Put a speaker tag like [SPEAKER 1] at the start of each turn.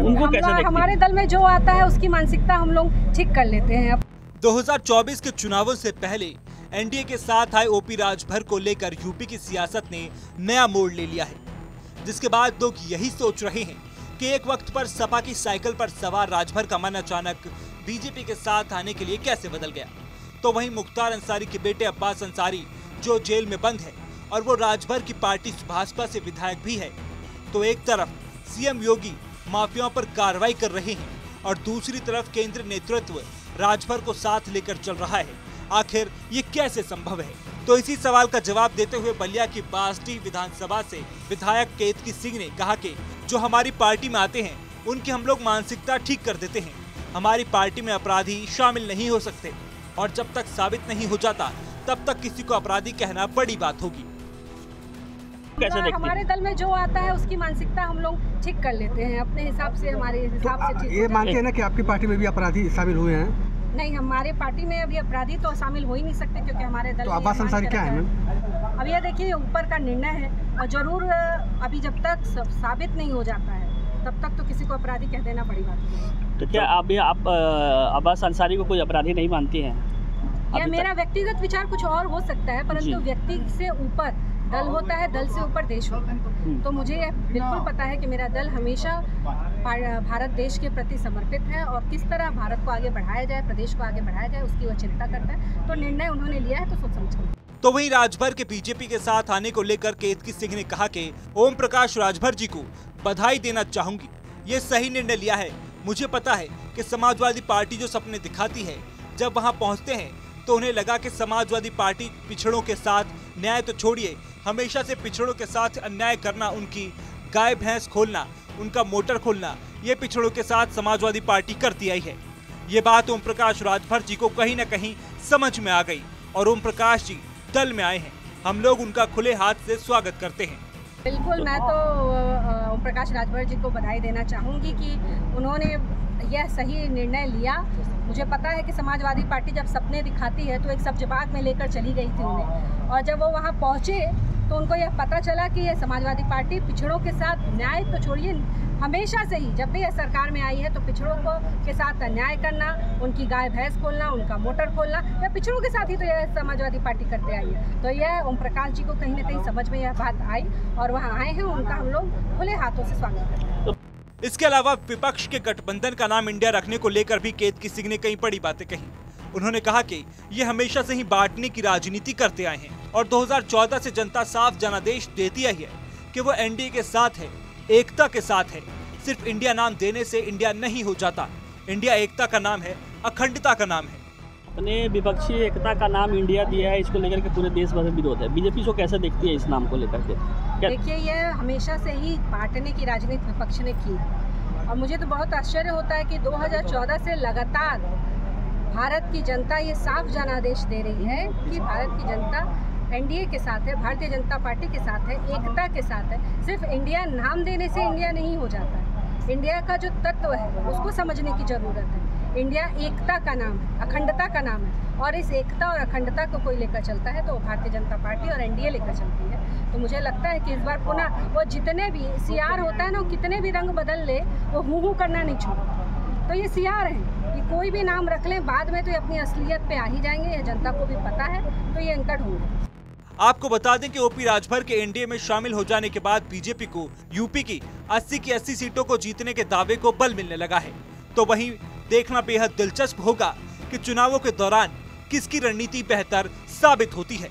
[SPEAKER 1] उनको कैसे देखते हैं?
[SPEAKER 2] हमारे दल में जो आता है उसकी मानसिकता हम लोग ठीक कर लेते हैं।
[SPEAKER 3] 2024 के चुनावों से पहले एनडीए के साथ आए ओपी राजभर को लेकर यूपी की सियासत ने नया मोड़ ले लिया है, जिसके बाद लोग यही सोच रहे हैं कि एक वक्त पर सपा की साइकिल पर सवार राजभर का मन अचानक बीजेपी के साथ आने के लिए कैसे बदल गया। तो वहीं मुख्तार अंसारी के बेटे अब्बास अंसारी जो जेल में बंद है और वो राजभर की पार्टी भाजपा से विधायक भी है, तो एक तरफ सीएम योगी माफियाओं पर कार्रवाई कर रहे हैं और दूसरी तरफ केंद्र नेतृत्व राजभर को साथ लेकर चल रहा है। आखिर ये कैसे संभव है? तो इसी सवाल का जवाब देते हुए बलिया की बास्ती विधानसभा से विधायक केतकी सिंह ने कहा कि जो हमारी पार्टी में आते हैं उनकी हम लोग मानसिकता ठीक कर देते हैं। हमारी पार्टी में अपराधी शामिल नहीं हो सकते और जब तक साबित नहीं हो जाता तब तक किसी को अपराधी कहना बड़ी बात होगी।
[SPEAKER 1] कैसे देखते हैं?
[SPEAKER 2] हमारे दल में जो आता है उसकी मानसिकता हम लोग ठीक कर लेते हैं अपने हिसाब से, हमारे हिसाब से ठीक।
[SPEAKER 4] ये मानते हैं ना कि आपकी पार्टी में भी अपराधी शामिल हुए हैं?
[SPEAKER 2] नहीं, हमारे पार्टी में अभी अपराधी तो शामिल हो ही नहीं सकते क्योंकि हमारे दल।
[SPEAKER 4] तो अब्बास अंसारी क्या है मैम?
[SPEAKER 2] अब ये देखिए ऊपर का निर्णय है और जरूर अभी जब तक साबित नहीं हो जाता है तब तक तो किसी को अपराधी कह देना बड़ी बात है।
[SPEAKER 1] तो क्या आप अब्बास अंसारी को कोई अपराधी नहीं मानती हैं?
[SPEAKER 2] यह मेरा व्यक्तिगत विचार कुछ और हो सकता है, परंतु व्यक्ति से ऊपर दल होता है, दल से ऊपर देश होता है। तो मुझे यह बिल्कुल पता है कि मेरा दल हमेशा भारत देश के प्रति समर्पित है और किस तरह भारत को आगे बढ़ाया जाए, प्रदेश को आगे बढ़ाया जाए, उसकी वह चिंता करता है। तो निर्णय उन्होंने लिया है तो सोच समझ कर।
[SPEAKER 3] तो वहीं राजभर के बीजेपी के साथ आने को लेकर केतकी सिंह ने कहा कि ओम प्रकाश राजभर जी को बधाई देना चाहूंगी। ये सही निर्णय लिया है। मुझे पता है कि समाजवादी पार्टी जो सपने दिखाती है, जब वहां पहुंचते हैं तो उन्हें लगा कि समाजवादी पार्टी पिछड़ों के साथ, न्याय तो छोड़िए, हमेशा से पिछड़ों के साथ अन्याय करना, उनकी गाय भैंस खोलना, उनका मोटर खोलना, ये पिछड़ों के साथ समाजवादी पार्टी करती आई है। ये बात ओम प्रकाश राजभर जी को कहीं न कहीं समझ में आ गई और ओम प्रकाश जी दल में आए हैं। हम लोग उनका खुले हाथ से स्वागत करते हैं।
[SPEAKER 2] बिल्कुल, मैं तो ओम प्रकाश राजभर जी को बधाई देना चाहूँगी कि उन्होंने यह सही निर्णय लिया। मुझे पता है कि समाजवादी पार्टी जब सपने दिखाती है तो एक सब जवाब में लेकर चली गई थी उन्हें, और जब वो वहाँ पहुँचे तो उनको यह पता चला कि यह समाजवादी पार्टी पिछड़ों के साथ, न्याय तो छोड़िए, हमेशा से ही जब भी यह सरकार में आई है तो पिछड़ों को के साथ अन्याय करना, उनकी गाय भैंस खोलना, उनका मोटर खोलना, या पिछड़ों के साथ ही तो यह समाजवादी पार्टी करते आई है। तो यह ओम प्रकाश जी को कहीं न कहीं समझ में यह बात आई और वहाँ आए हैं, उनका हम लोग खुले हाथों से स्वागत करते हैं।
[SPEAKER 3] इसके अलावा विपक्ष के गठबंधन का नाम इंडिया रखने को लेकर भी केतकी सिंह ने कई बड़ी बातें कही। उन्होंने कहा कि ये हमेशा से ही बांटने की राजनीति करते आए हैं और 2014 से जनता साफ जनादेश देती आई है कि वो एनडीए के साथ है, एकता के साथ है। सिर्फ इंडिया नाम देने से इंडिया नहीं हो जाता। इंडिया एकता का नाम है, अखंडता का नाम है।
[SPEAKER 1] अपने विपक्षी एकता का नाम इंडिया दिया है, इसको लेकर के पूरे देश भर में विरोध है। बीजेपी को कैसे देखती है इस नाम को लेकर के?
[SPEAKER 2] देखिए, यह हमेशा से ही बांटने की राजनीति विपक्ष ने की और मुझे तो बहुत आश्चर्य होता है कि 2014 से लगातार भारत की जनता ये साफ जनादेश दे रही है कि भारत की जनता एनडीए के साथ है, भारतीय जनता पार्टी के साथ है, एकता के साथ है। सिर्फ इंडिया नाम देने से इंडिया नहीं हो जाता है। इंडिया का जो तत्व है उसको समझने की जरूरत है। इंडिया एकता का नाम है, अखंडता का नाम है, और इस एकता और अखंडता को कोई लेकर चलता है तो भारतीय जनता पार्टी और एनडीए लेकर चलती है। तो मुझे लगता है कि इस बार पुनः वो जितने भी सीआर होता है ना, वो कितने भी रंग बदल ले, वो हूँ करना नहीं छोड़ता। तो ये सीआर है, ये कोई भी नाम रख लें, बाद में तो ये अपनी असलियत पे आ ही जाएंगे, ये जनता को भी पता है, तो ये अंकट होंगे।
[SPEAKER 3] आपको बता दें कि ओपी राजभर के एनडीए में शामिल हो जाने के बाद बीजेपी को यूपी की 80 की 80 सीटों को जीतने के दावे को बल मिलने लगा है। तो वहीं देखना बेहद दिलचस्प होगा कि चुनावों के दौरान किसकी रणनीति बेहतर साबित होती है।